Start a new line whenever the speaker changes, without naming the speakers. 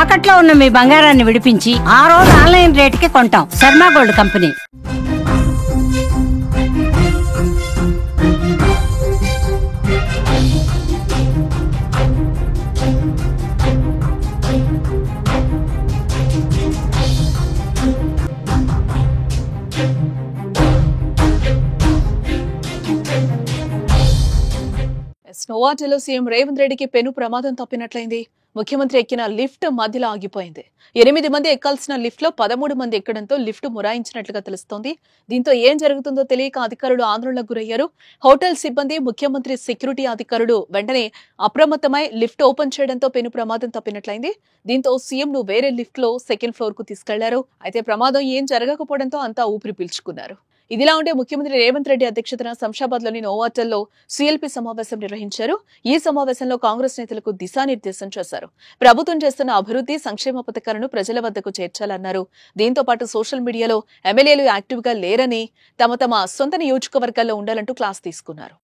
తాకట్లో ఉన్న మీ బంగారాన్ని విడిపించి ఆ రోజు ఆన్లైన్ రేటుకి కొంటాం. Sharma gold company.
నోవాటెలో సీఎం రేవంత్ రెడ్డికి పెను ప్రమాదం తప్పినట్లయింది. ముఖ్యమంత్రి ఎక్కిన లిఫ్ట్ మధ్యలో ఆగిపోయింది. 8 మంది ఎక్కాల్సిన లిఫ్ట్ లో 13 మంది ఎక్కడంతో లిఫ్ట్ మురాయించినట్లుగా తెలుస్తోంది. దీంతో ఏం జరుగుతుందో తెలియక అధికారులు ఆందోళనకు గురయ్యారు. హోటల్ సిబ్బంది, ముఖ్యమంత్రి సెక్యూరిటీ అధికారులు వెంటనే అప్రమత్తమై లిఫ్ట్ ఓపెన్ చేయడంతో పెను ప్రమాదం తప్పినట్లయింది. దీంతో సీఎం ను వేరే లిఫ్ట్ లో సెకండ్ ఫ్లోర్ కు తీసుకెళ్లారు. అయితే ప్రమాదం ఏం జరగకపోవడంతో అంతా ఊపిరి పీల్చుకున్నారు. ఇదిలా ఉంటే ముఖ్యమంత్రి రేవంత్ రెడ్డి అధ్యక్షతన శంషాబాద్లోని నోవాటెల్లో సీఎల్పీ సమావేశం నిర్వహించారు. ఈ సమావేశంలో కాంగ్రెస్ నేతలకు దిశానిర్దేశం చేశారు. ప్రభుత్వం చేస్తున్న అభివృద్ధి, సంక్షేమ పథకాలను ప్రజల వద్దకు చేర్చాలన్నారు. దీంతో పాటు సోషల్ మీడియాలో ఎమ్మెల్యేలు యాక్టివ్ గా లేరని, తమ సొంత నియోజకవర్గాల్లో ఉండాలంటూ క్లాస్ తీసుకున్నారు.